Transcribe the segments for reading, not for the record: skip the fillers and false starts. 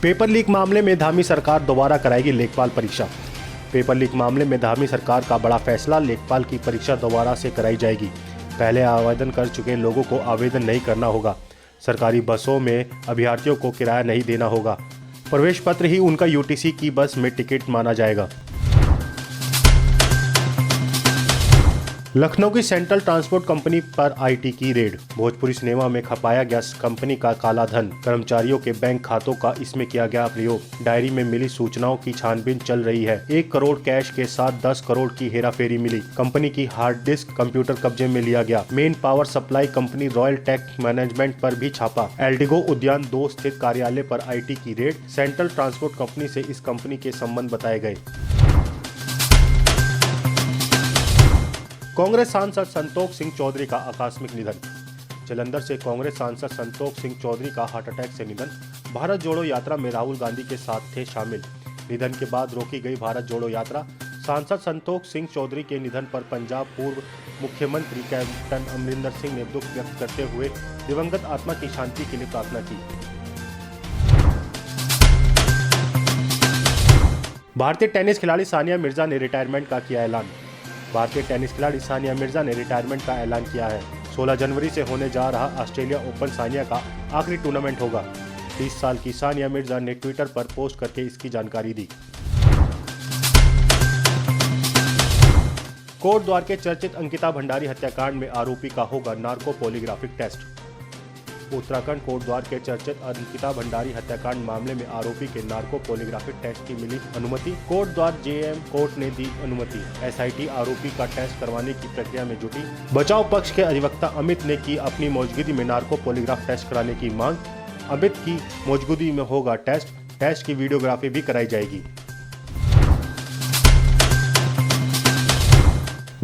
Paper leak मामले में धामी सरकार दोबारा कराएगी लेखपाल परीक्षा। पेपर लीक मामले में धामी सरकार का बड़ा फैसला, लेखपाल की परीक्षा दोबारा से कराई जाएगी। पहले आवेदन कर चुके लोगों को आवेदन नहीं करना होगा। सरकारी बसों में अभ्यर्थियों को किराया नहीं देना होगा। प्रवेश पत्र ही उनका यूटीसी की बस में टिकट माना जाएगा। लखनऊ की सेंट्रल ट्रांसपोर्ट कंपनी पर आईटी की रेड। भोजपुरी सिनेमा में खपाया गया कंपनी का काला धन, कर्मचारियों के बैंक खातों का इसमें किया गया प्रयोग। डायरी में मिली सूचनाओं की छानबीन चल रही है। 1 करोड़ कैश के साथ 10 करोड़ की हेराफेरी मिली। कंपनी की हार्ड डिस्क कंप्यूटर कब्जे में लिया गया। Main power supply company royal tech management पर भी छापा। एल्डिगो उद्यान 2 स्थित कार्यालय पर आईटी की रेड। सेंट्रल ट्रांसपोर्ट कंपनी से इस कंपनी के संबंध बताए गए। कांग्रेस सांसद संतोख सिंह चौधरी का आकस्मिक निधन। जालंधर से कांग्रेस सांसद संतोख सिंह चौधरी का हार्ट अटैक से निधन। भारत जोड़ो यात्रा में राहुल गांधी के साथ थे शामिल। निधन के बाद रोकी गई भारत जोड़ो यात्रा। सांसद संतोख सिंह चौधरी के निधन पर पंजाब पूर्व मुख्यमंत्री कैप्टन अमरिंदर सिंह ने दुख व्यक्त करते हुए दिवंगत आत्मा की शांति के लिए प्रार्थना की। भारतीय टेनिस खिलाड़ी सानिया मिर्जा ने रिटायरमेंट का किया ऐलान। भारतीय टेनिस खिलाड़ी सानिया मिर्जा ने रिटायरमेंट का ऐलान किया है। 16 जनवरी से होने जा रहा ऑस्ट्रेलिया ओपन सानिया का आखिरी टूर्नामेंट होगा। 30 साल की सानिया मिर्जा ने ट्विटर पर पोस्ट करके इसकी जानकारी दी। कोटद्वार के चर्चित अंकिता भंडारी हत्याकांड में आरोपी का होगा narco polygraphic test. Uttarakhand Kotdwar के चर्चित अंकिता भंडारी हत्याकांड मामले में आरोपी के नार्को पॉलीग्राफिक टेस्ट की मिली अनुमति। कोटद्वार जेएम कोर्ट ने दी अनुमति। एसआईटी आरोपी का टेस्ट करवाने की प्रक्रिया में जुटी। बचाव पक्ष के अधिवक्ता अमित ने की अपनी मौजूदगी में नार्को पॉलीग्राफ टेस्ट कराने की मांग। अमित की मौजूदगी में होगा टेस्ट की वीडियोग्राफी भी कराई जाएगी।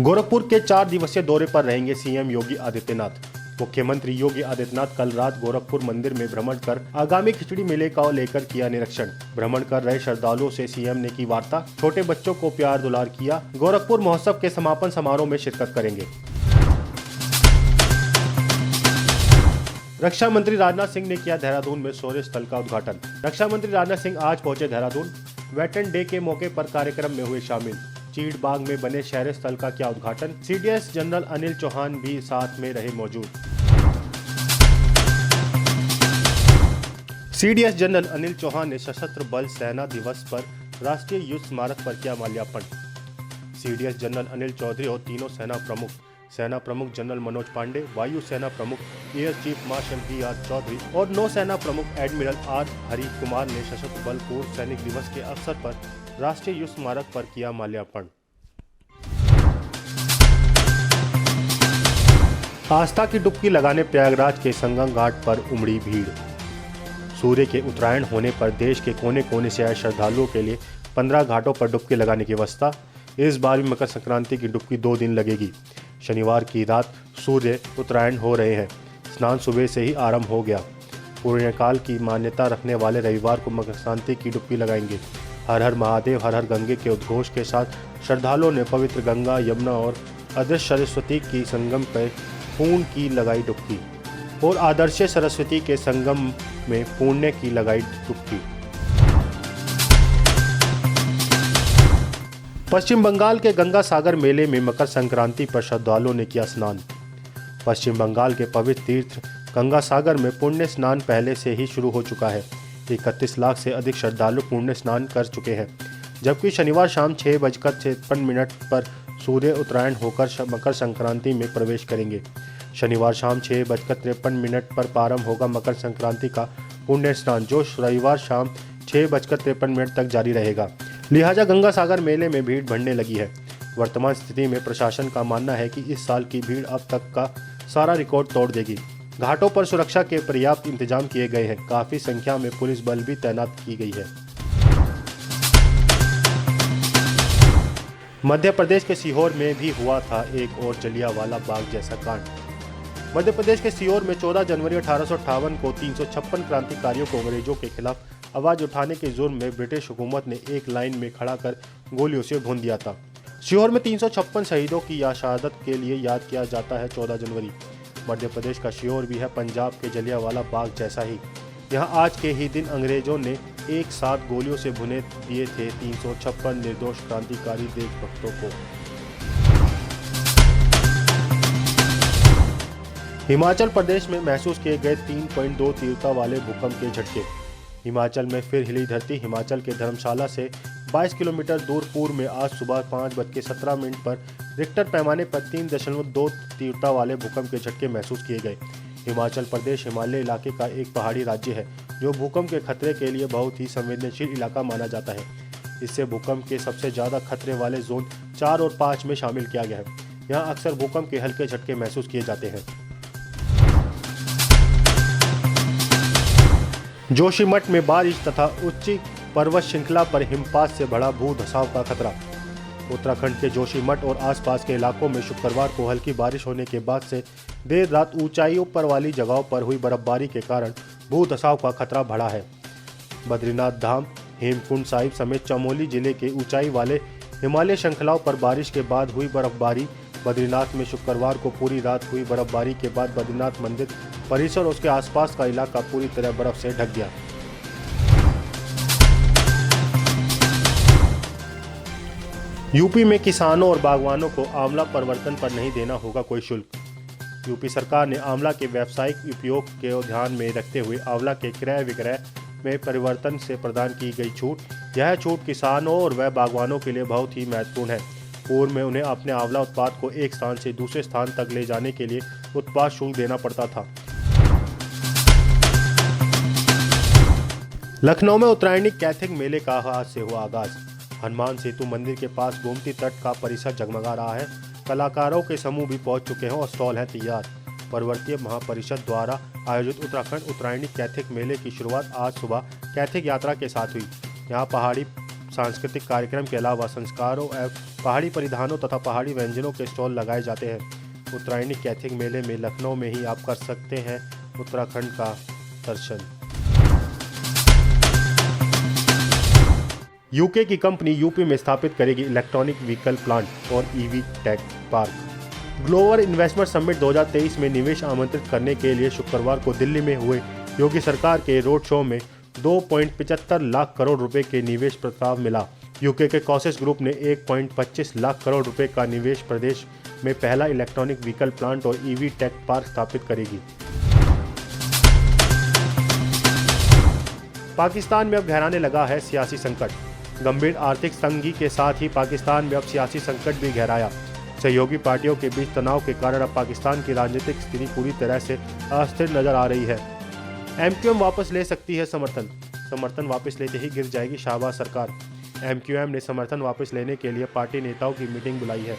गोरखपुर के 4 दिवसीय दौरे पर रहेंगे सीएम योगी आदित्यनाथ। मुख्यमंत्री योगी आदित्यनाथ कल रात गोरखपुर मंदिर में भ्रमण कर आगामी खिचड़ी मेले का लेकर किया निरीक्षण। भ्रमण कर रहे श्रद्धालुओं से सीएम ने की वार्ता। छोटे बच्चों को प्यार दुलार किया। गोरखपुर महोत्सव के समापन समारोह में शिरकत करेंगे। रक्षा मंत्री राजनाथ सिंह ने किया देहरादून में शौर्य स्थल का उद्घाटन। रक्षा मंत्री राजनाथ सिंह आज पहुंचे देहरादून। वेटरन डे के मौके पर कार्यक्रम में हुए शामिल। चीड़ बाग में बने शौर्य स्थल का किया उद्घाटन। सीडीएस जनरल अनिल चौहान भी साथ में रहे मौजूद। सीडीएस जनरल अनिल चौहान ने सशस्त्र बल सेना दिवस पर राष्ट्रीय युद्ध स्मारक पर किया माल्यार्पण। सीडीएस जनरल अनिल चौधरी और तीनों सेना प्रमुख जनरल मनोज पांडे, वायु सेना प्रमुख air chief marshal BR Chaudhari और नौसेना प्रमुख एडमिरल R हरि कुमार ने सशस्त्र बल पूर्व सैनिक दिवस के अवसर पर राष्ट्रीय युद्ध स्मारक पर किया माल्यार्पण। आस्था की डुबकी लगाने प्रयागराज के संगम घाट पर उमड़ी भीड़। सूर्य के उत्तरायण होने पर देश के कोने कोने से आए श्रद्धालुओं के लिए 15 घाटों पर डुबकी लगाने की व्यवस्था। इस बार भी मकर संक्रांति की डुबकी 2 दिन लगेगी। शनिवार की रात सूर्य उत्तरायण हो रहे हैं। स्नान सुबह से ही आरंभ हो गया। पुण्यकाल की मान्यता रखने वाले रविवार को मकर संक्रांति की डुबकी लगाएंगे। हर हर महादेव हर हर गंगे के उद्घोष के साथ श्रद्धालुओं ने पवित्र गंगा, यमुना और अदृश्य सरस्वती की संगम पर पुण्य की लगाई डुबकी और आदर्श सरस्वती के संगम में पुण्य की लगाई डुबकी। पश्चिम बंगाल के गंगा सागर मेले में मकर संक्रांति पर श्रद्धालुओं ने किया स्नान। पश्चिम बंगाल के पवित्र तीर्थ गंगा सागर में पुण्य स्नान पहले से ही शुरू हो चुका है। 31 लाख से अधिक श्रद्धालु पुण्य स्नान कर चुके हैं, जबकि शनिवार शाम 6:53 पर सूर्य उत्तरायण होकर मकर संक्रांति में प्रवेश करेंगे। शनिवार शाम 6:53 पर प्रारंभ होगा मकर संक्रांति का पुण्य स्नान, जो रविवार शाम 6:53 तक जारी रहेगा। लिहाजा गंगा सागर मेले में भीड़ बढ़ने लगी है। वर्तमान स्थिति में प्रशासन का मानना है कि इस साल की भीड़ अब तक का सारा रिकॉर्ड तोड़ देगी। घाटों पर सुरक्षा के पर्याप्त इंतजाम किए गए हैं। काफी संख्या में पुलिस बल भी तैनात की गई है। मध्य प्रदेश के सीहोर में भी हुआ था एक और जलियांवाला बाग जैसा कांड। मध्य प्रदेश के सीहोर में 14 जनवरी 1858 को 356 क्रांतिकारियों को अंग्रेजों के खिलाफ आवाज उठाने के जुर्म में ब्रिटिश हुकूमत ने एक लाइन में खड़ा कर गोलियों से भून दिया था। सीहोर में 356 शहीदों की शहादत के लिए याद किया जाता है 14 जनवरी। मध्य प्रदेश का सीहोर भी है पंजाब के जलियांवाला बाग जैसा ही। यहाँ आज के ही दिन अंग्रेजों ने एक साथ गोलियों से भुने दिए थे 356 निर्दोष क्रांतिकारी देशभक्तों को। हिमाचल प्रदेश में महसूस किए गए 3.2 तीव्रता वाले भूकंप के झटके। हिमाचल में फिर हिली धरती। हिमाचल के धर्मशाला से 22 किलोमीटर दूर पूर्व में आज सुबह 5:17 पर रिक्टर पैमाने पर 3.2 तीव्रता वाले भूकंप के झटके महसूस किए गए। हिमाचल प्रदेश हिमालय इलाके का एक पहाड़ी राज्य है जो भूकंप के खतरे के लिए बहुत ही संवेदनशील इलाका माना जाता है। इससे भूकंप के सबसे ज़्यादा खतरे वाले जोन 4 और 5 में शामिल किया गया है। यहाँ अक्सर भूकंप के हल्के झटके महसूस किए जाते हैं। जोशीमठ में बारिश तथा उच्च पर्वत श्रृंखला पर हिमपात से बढ़ा भू धसाव का खतरा। उत्तराखंड के जोशीमठ और आसपास के इलाकों में शुक्रवार को हल्की बारिश होने के बाद से देर रात ऊंचाइयों पर वाली जगहों पर हुई बर्फबारी के कारण भू धसाव का खतरा बढ़ा है। बद्रीनाथ धाम, हेमकुंड साहिब समेत चमोली जिले के ऊंचाई वाले हिमालय श्रृंखलाओं पर बारिश के बाद हुई बर्फबारी। बद्रीनाथ में शुक्रवार को पूरी रात हुई बर्फबारी के बाद बद्रीनाथ मंदिर परिसर और उसके आसपास का इलाका पूरी तरह बर्फ से ढक गया। यूपी में किसानों और बागवानों को आंवला परिवर्तन पर नहीं देना होगा कोई शुल्क। यूपी सरकार ने आंवला के व्यावसायिक उपयोग को ध्यान में रखते हुए आंवला के क्रय विक्रय में परिवर्तन से प्रदान की गई छूट। यह छूट किसानों और वह बागवानों के लिए बहुत ही महत्वपूर्ण है। पूर्व में उन्हें अपने आंवला उत्पाद को एक स्थान से दूसरे स्थान तक ले जाने के लिए उत्पाद शुल्क देना पड़ता था। लखनऊ में उत्तरायणी कैथिक मेले का आज से हुआ आगाज। हनुमान सेतु मंदिर के पास गोमती तट का परिसर जगमगा रहा है। कलाकारों के समूह भी पहुंच चुके हैं और स्टॉल है तैयार। पर्वतीय महापरिषद द्वारा आयोजित उत्तराखंड उत्तरायणी कैथिक मेले की शुरुआत आज सुबह कैथिक यात्रा के साथ हुई। यहाँ पहाड़ी सांस्कृतिक कार्यक्रम के अलावा संस्कारों एवं पहाड़ी परिधानों तथा पहाड़ी व्यंजनों के स्टॉल लगाए जाते हैं। उत्तरायणी कैथिक मेले में लखनऊ में ही आप कर सकते हैं उत्तराखंड का दर्शन। यूके की कंपनी यूपी में स्थापित करेगी इलेक्ट्रॉनिक व्हीकल प्लांट और EV tech park. Global investment summit 2023 में निवेश आमंत्रित करने के लिए शुक्रवार को दिल्ली में हुए योगी सरकार के रोड शो में 2.75 लाख करोड़ रुपए के निवेश प्रस्ताव मिला। यूके के कॉसेस ग्रुप ने 1.25 लाख करोड़ रुपए का निवेश प्रदेश में पहला इलेक्ट्रॉनिक व्हीकल प्लांट और ईवी टेक पार्क स्थापित करेगी। पाकिस्तान में अब गहराने लगा है सियासी संकट। गंभीर आर्थिक तंगी के साथ ही पाकिस्तान में अब सियासी संकट भी गहराया। सहयोगी पार्टियों के बीच तनाव के कारण अब पाकिस्तान की राजनीतिक स्थिति पूरी तरह से अस्थिर नजर आ रही है। एमक्यूएम वापस ले सकती है समर्थन वापस लेते ही गिर जाएगी शाहबाज सरकार। एमक्यूएम ने समर्थन वापस लेने के लिए पार्टी नेताओं की मीटिंग बुलाई है।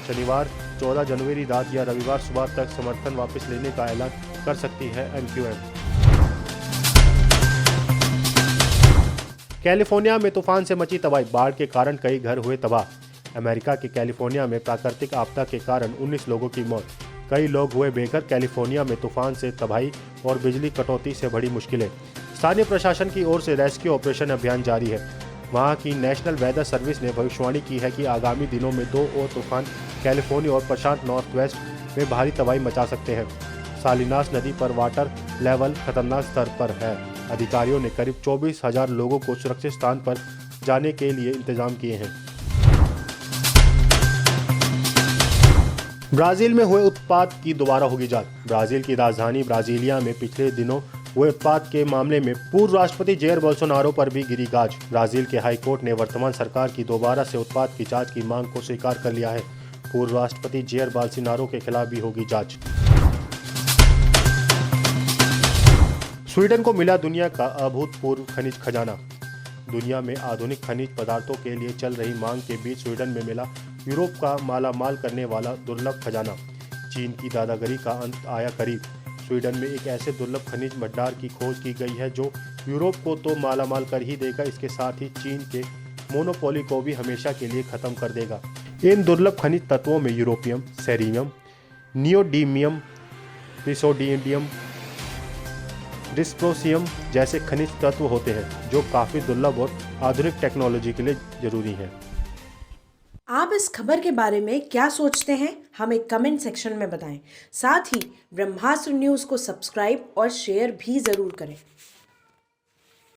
शनिवार 14 जनवरी रात या रविवार सुबह तक समर्थन वापस लेने का ऐलान कर सकती है एमक्यूएम। कैलिफोर्निया में तूफान से मची तबाही। बाढ़ के कारण कई घर हुए तबाह। अमेरिका के कैलिफोर्निया में प्राकृतिक आपदा के कारण 19 लोगों की मौत। कई लोग हुए बेघर। कैलिफोर्निया में तूफान से तबाही और बिजली कटौती से बड़ी मुश्किलें। स्थानीय प्रशासन की ओर से रेस्क्यू ऑपरेशन अभियान जारी है। वहां की नेशनल वेदर सर्विस ने भविष्यवाणी की है कि आगामी दिनों में 2 और तूफान कैलिफोर्निया और प्रशांत नॉर्थ वेस्ट में भारी तबाही मचा सकते हैं। सालिनास नदी पर वाटर लेवल खतरनाक स्तर पर है। अधिकारियों ने करीब 24,000 लोगों को सुरक्षित स्थान पर जाने के लिए इंतजाम किए हैं। ब्राजील में हुए उत्पात की दोबारा होगी जांच। ब्राजील की राजधानी ब्राजीलिया में पिछले दिनों हुए उत्पात के मामले में पूर्व राष्ट्रपति जेयर बोल्सोनारो पर भी गिरी गाज। ब्राजील के हाई कोर्ट ने वर्तमान सरकार की दोबारा से उत्पात की जांच की मांग को स्वीकार कर लिया है। पूर्व राष्ट्रपति जेयर बोल्सोनारो के खिलाफ भी होगी जांच। स्वीडन को मिला दुनिया का अभूतपूर्व खनिज खजाना। दुनिया में आधुनिक खनिज पदार्थों के लिए चल रही मांग के बीच स्वीडन में मिला यूरोप का मालामाल करने वाला दुर्लभ खजाना। चीन की दादागिरी का अंत आया करीब। स्वीडन में एक ऐसे दुर्लभ खनिज भंडार की खोज की गई है जो यूरोप को तो मालामाल कर ही देगा, इसके साथ ही चीन के मोनोपोली को भी हमेशा के लिए खत्म कर देगा। इन दुर्लभ खनिज तत्वों में यूरोपियम, सेरियम, नियोडीमियम, प्रिसोडियम, डिस्प्रोसियम जैसे खनिज तत्व होते हैं जो काफ़ी दुर्लभ और आधुनिक टेक्नोलॉजी के लिए जरूरी हैं। आप इस खबर के बारे में क्या सोचते हैं, हमें कमेंट सेक्शन में बताएं। साथ ही ब्रह्मास्त्र न्यूज़ को सब्सक्राइब और शेयर भी ज़रूर करें।